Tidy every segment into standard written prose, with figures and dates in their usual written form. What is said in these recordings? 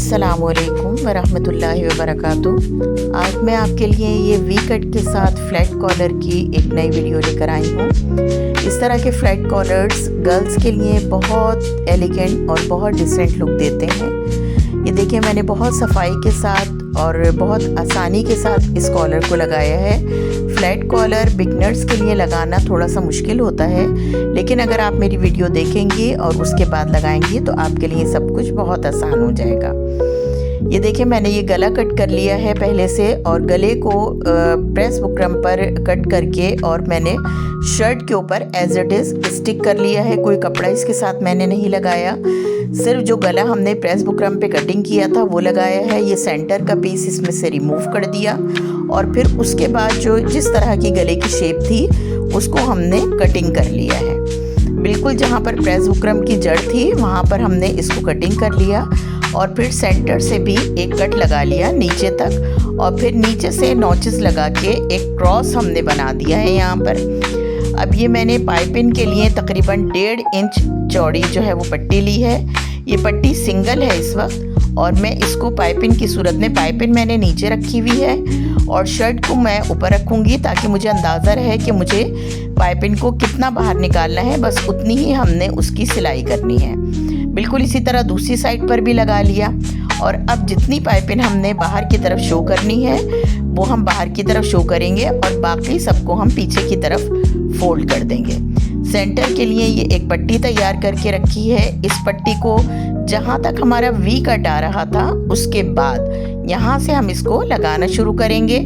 अस्सलामुअलैकुम वरहमतुल्लाहि वबरकातुह। आज मैं आपके लिए ये वी कट के साथ फ्लैट कॉलर की एक नई वीडियो लेकर आई हूँ। इस तरह के फ्लैट कॉलर्स गर्ल्स के लिए बहुत एलिगेंट और बहुत डिसेंट लुक देते हैं। ये देखिए, मैंने बहुत सफाई के साथ और बहुत आसानी के साथ इस कॉलर को लगाया है। फ्लैट कॉलर बिगनर्स के लिए लगाना थोड़ा सा मुश्किल होता है, लेकिन अगर आप मेरी वीडियो देखेंगी और उसके बाद लगाएंगी तो आपके लिए सब कुछ बहुत आसान हो जाएगा। ये देखिए, मैंने ये गला कट कर लिया है पहले से, और गले को प्रेस बुकरम पर कट करके और मैंने शर्ट के ऊपर एज इट इज़ स्टिक कर लिया है। कोई कपड़ा इसके साथ मैंने नहीं लगाया, सिर्फ जो गला हमने प्रेस बुकरम पे कटिंग किया था वो लगाया है। ये सेंटर का पीस इसमें से रिमूव कर दिया और फिर उसके बाद जो जिस तरह की गले की शेप थी उसको हमने कटिंग कर लिया है। बिल्कुल जहाँ पर प्रेस बुकरम की जड़ थी वहाँ पर हमने इसको कटिंग कर लिया और फिर सेंटर से भी एक कट लगा लिया नीचे तक, और फिर नीचे से नॉचेस लगा के एक क्रॉस हमने बना दिया है यहाँ पर। अब ये मैंने पाइपिंग के लिए तकरीबन 1.5 इंच चौड़ी जो है वो पट्टी ली है। ये पट्टी सिंगल है इस वक्त, और मैं इसको पाइपिंग की सूरत में, पाइपिंग मैंने नीचे रखी हुई है और शर्ट को मैं ऊपर रखूँगी ताकि मुझे अंदाज़ा रहे कि मुझे पाइपिंग को कितना बाहर निकालना है, बस उतनी ही हमने उसकी सिलाई करनी है। बिल्कुल इसी तरह दूसरी साइड पर भी लगा लिया, और अब जितनी पाइपिंग हमने बाहर की तरफ शो करनी है वो हम बाहर की तरफ शो करेंगे और बाकी सबको हम पीछे की तरफ फोल्ड कर देंगे। सेंटर के लिए ये एक पट्टी तैयार करके रखी है। इस पट्टी को जहाँ तक हमारा वी कट आ रहा था उसके बाद यहाँ से हम इसको लगाना शुरू करेंगे,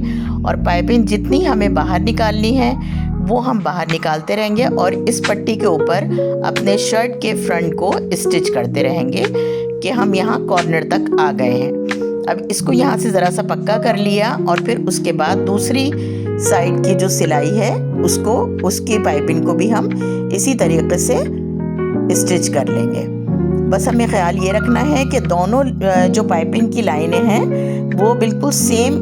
और पाइपिंग जितनी हमें बाहर निकालनी है वो हम बाहर निकालते रहेंगे और इस पट्टी के ऊपर अपने शर्ट के फ्रंट को स्टिच करते रहेंगे कि हम यहाँ कॉर्नर तक आ गए हैं। अब इसको यहाँ से ज़रा सा पक्का कर लिया और फिर उसके बाद दूसरी साइड की जो सिलाई है उसको, उसकी पाइपिंग को भी हम इसी तरीके से स्टिच कर लेंगे। बस हमें ख्याल ये रखना है कि दोनों जो पाइपिंग की लाइनें हैं वो बिल्कुल सेम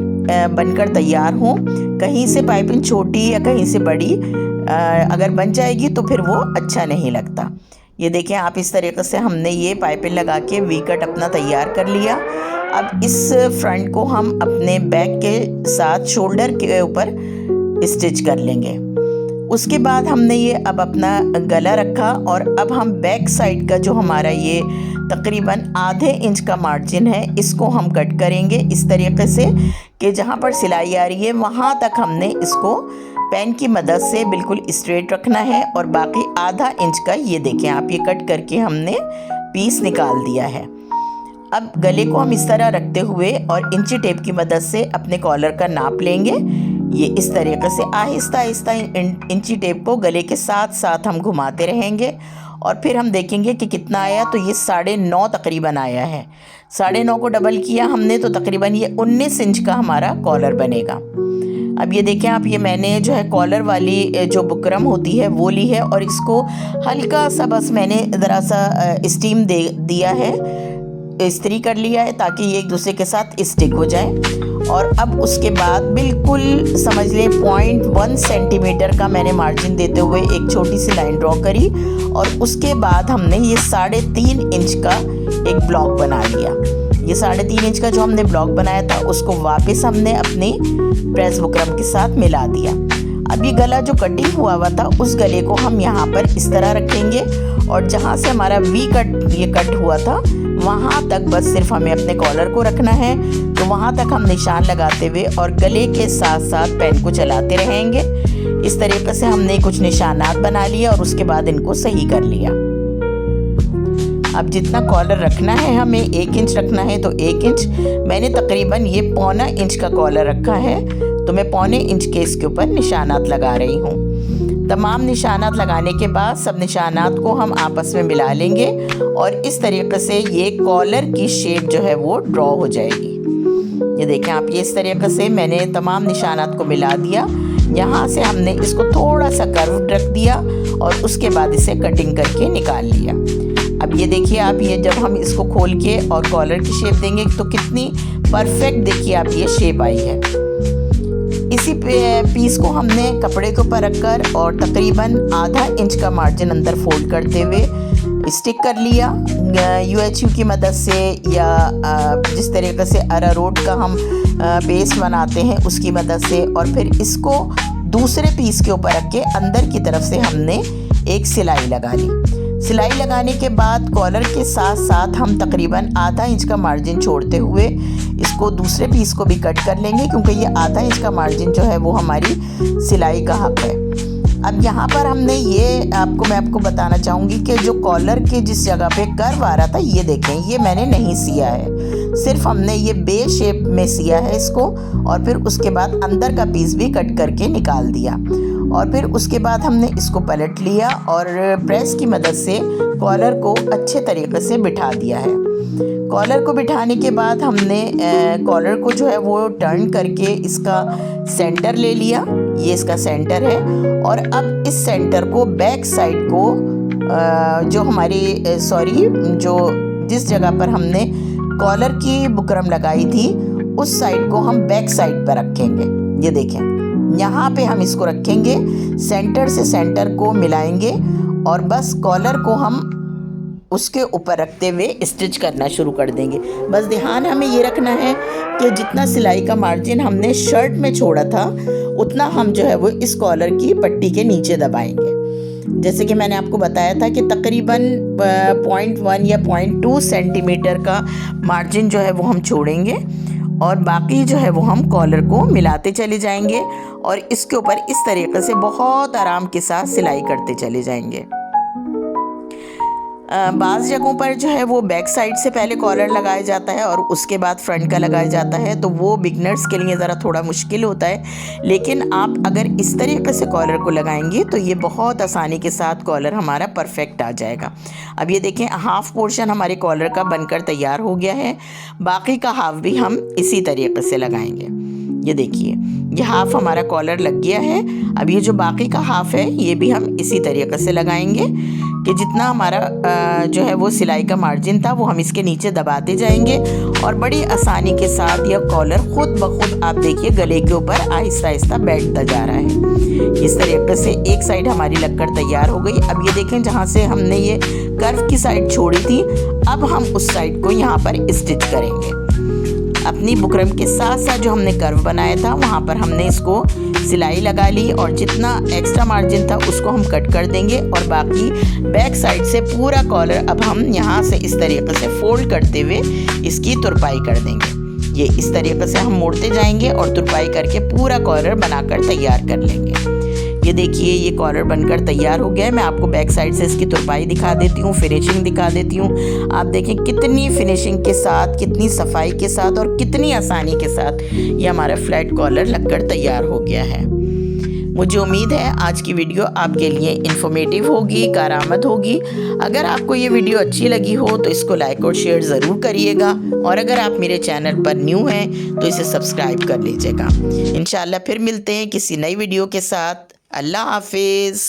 बनकर तैयार हों। कहीं से पाइपिंग छोटी या कहीं से बड़ी अगर बन जाएगी तो फिर वो अच्छा नहीं लगता। ये देखें आप, इस तरीके से हमने ये पाइपिंग लगा के वी कट अपना तैयार कर लिया। अब इस फ्रंट को हम अपने बैक के साथ शोल्डर के ऊपर स्टिच कर लेंगे। उसके बाद हमने ये अब अपना गला रखा और अब हम बैक साइड का जो हमारा ये तकरीबन ½ इंच का मार्जिन है इसको हम कट करेंगे इस तरीके से कि जहाँ पर सिलाई आ रही है वहाँ तक हमने इसको पेन की मदद से बिल्कुल स्ट्रेट रखना है, और बाकी ½ इंच का ये देखें आप, ये कट करके हमने पीस निकाल दिया है। अब गले को हम इस तरह रखते हुए और इंची टेप की मदद से अपने कॉलर का नाप लेंगे। ये इस तरीके से आहिस्ता आहिस्ता इंची टेप को गले के साथ साथ हम घुमाते रहेंगे और फिर हम देखेंगे कि कितना आया। तो ये 9.5 तकरीबन आया है। 9.5 को डबल किया हमने तो तकरीबन ये 19 इंच का हमारा कॉलर बनेगा। अब ये देखें आप, ये मैंने जो है कॉलर वाली जो बुकरम होती है वो ली है और इसको हल्का सा बस मैंने ज़रा सा स्टीम दिया है, इस्त्री कर लिया है ताकि ये एक दूसरे के साथ स्टिक हो जाए। और अब उसके बाद बिल्कुल समझ लें 0.1 सेंटीमीटर का मैंने मार्जिन देते हुए एक छोटी सी लाइन ड्रॉ करी, और उसके बाद हमने ये 3.5 इंच का एक ब्लॉक बना लिया। ये 3.5 इंच का जो हमने ब्लॉक बनाया था उसको वापस हमने अपनी प्रेस बुकरम के साथ मिला दिया। अब ये गला जो कटिंग हुआ था उस गले को हम यहाँ पर इस तरह रखेंगे, और जहाँ से हमारा वी कट ये कट हुआ था वहाँ तक बस सिर्फ हमें अपने कॉलर को रखना है। तो वहाँ तक हम निशान लगाते हुए और गले के साथ साथ पेन को चलाते रहेंगे। इस तरीके से हमने कुछ निशानात बना लिए और उसके बाद इनको सही कर लिया। अब जितना कॉलर रखना है हमें 1 इंच रखना है, तो 1 इंच मैंने तकरीबन ये 0.25 इंच का कॉलर रखा है, तो मैं 0.25 इंच के इसके ऊपर निशानात लगा रही हूँ। तमाम निशानात लगाने के बाद सब निशानात को हम आपस में मिला लेंगे और इस तरीके से ये कॉलर की शेप जो है वो ड्रॉ हो जाएगी। ये देखें आप, ये इस तरीके से मैंने तमाम निशानात को मिला दिया। यहाँ से हमने इसको थोड़ा सा कर्व रख दिया और उसके बाद इसे कटिंग करके निकाल लिया। अब ये देखिए आप, ये जब हम इसको खोल के और कॉलर की शेप देंगे तो कितनी परफेक्ट देखिए आप ये शेप आई है। इसी पीस को हमने कपड़े के ऊपर रखकर और तकरीबन ½ इंच का मार्जिन अंदर फोल्ड करते हुए स्टिक कर लिया UHU की मदद से, या जिस तरीके से अरारोट का हम पेस्ट बनाते हैं उसकी मदद से, और फिर इसको दूसरे पीस के ऊपर रख के अंदर की तरफ से हमने एक सिलाई लगा ली। सिलाई लगाने के बाद कॉलर के साथ साथ हम तकरीबन आधा इंच का मार्जिन छोड़ते हुए इसको दूसरे पीस को भी कट कर लेंगे, क्योंकि ये आधा इंच का मार्जिन जो है वो हमारी सिलाई का हक है। अब यहाँ पर हमने ये मैं आपको बताना चाहूँगी कि जो कॉलर के जिस जगह पे कर्व आ रहा था, ये देखें, ये मैंने नहीं सिया है, सिर्फ हमने ये बे शेप में सिया है इसको, और फिर उसके बाद अंदर का पीस भी कट करके निकाल दिया, और फिर उसके बाद हमने इसको पलट लिया और प्रेस की मदद से कॉलर को अच्छे तरीके से बिठा दिया है। कॉलर को बिठाने के बाद हमने कॉलर को जो है वो टर्न करके इसका सेंटर ले लिया, ये इसका सेंटर है, और अब इस सेंटर को बैक साइड को जो हमारी जो जिस जगह पर हमने कॉलर की बुकरम लगाई थी उस साइड को हम बैक साइड पर रखेंगे। ये देखें, यहाँ पे हम इसको रखेंगे, सेंटर से सेंटर को मिलाएंगे और बस कॉलर को हम उसके ऊपर रखते हुए स्टिच करना शुरू कर देंगे। बस ध्यान हमें ये रखना है कि जितना सिलाई का मार्जिन हमने शर्ट में छोड़ा था उतना हम जो है वो इस कॉलर की पट्टी के नीचे दबाएंगे। जैसे कि मैंने आपको बताया था कि तकरीबन 0.1 या 0.2 सेंटीमीटर का मार्जिन जो है वो हम छोड़ेंगे, और बाकी जो है वो हम कॉलर को मिलाते चले जाएंगे और इसके ऊपर इस तरीके से बहुत आराम के साथ सिलाई करते चले जाएंगे। बाज़ जगहों पर जो है वो बैक साइड से पहले कॉलर लगाया जाता है और उसके बाद फ्रंट का लगाया जाता है, तो वो बिगनर्स के लिए ज़रा थोड़ा मुश्किल होता है, लेकिन आप अगर इस तरीके से कॉलर को लगाएंगे तो ये बहुत आसानी के साथ कॉलर हमारा परफेक्ट आ जाएगा। अब ये देखें, हाफ़ पोर्शन हमारे कॉलर का बनकर तैयार हो गया है, बाकी का हाफ भी हम इसी तरीके से लगाएंगे। ये देखिए, ये हाफ हमारा कॉलर लग गया है। अब ये जो बाकी का हाफ है ये भी हम इसी तरीके से लगाएंगे कि जितना हमारा जो है वो सिलाई का मार्जिन था वो हम इसके नीचे दबाते जाएंगे, और बड़ी आसानी के साथ यह कॉलर खुद ब खुद आप देखिए गले के ऊपर आहिस्ता आहिस्ता बैठता जा रहा है। इस तरीके से एक साइड हमारी लगकर तैयार हो गई। अब ये देखें, जहाँ से हमने ये कर्व की साइड छोड़ी थी, अब हम उस साइड को यहाँ पर स्टिच करेंगे। अपनी बुकरम के साथ साथ जो हमने कर्व बनाया था वहाँ पर हमने इसको सिलाई लगा ली, और जितना एक्स्ट्रा मार्जिन था उसको हम कट कर देंगे, और बाकी बैक साइड से पूरा कॉलर अब हम यहाँ से इस तरीके से फोल्ड करते हुए इसकी तुरपाई कर देंगे। ये इस तरीके से हम मोड़ते जाएंगे और तुरपाई करके पूरा कॉलर बनाकर तैयार कर लेंगे। ये देखिए, ये कॉलर बनकर तैयार हो गया है। मैं आपको बैक साइड से इसकी तुरपाई दिखा देती हूँ, फिनिशिंग दिखा देती हूँ। आप देखें कितनी फिनिशिंग के साथ, कितनी सफाई के साथ और कितनी आसानी के साथ ये हमारा फ्लैट कॉलर लगकर तैयार हो गया है। मुझे उम्मीद है आज की वीडियो आपके लिए इन्फॉर्मेटिव होगी, कारआमद होगी। अगर आपको ये वीडियो अच्छी लगी हो तो इसको लाइक और शेयर ज़रूर करिएगा, और अगर आप मेरे चैनल पर न्यू हैं तो इसे सब्सक्राइब कर लीजिएगा। इंशाल्लाह फिर मिलते हैं किसी नई वीडियो के साथ। अल्लाह हाफिज़।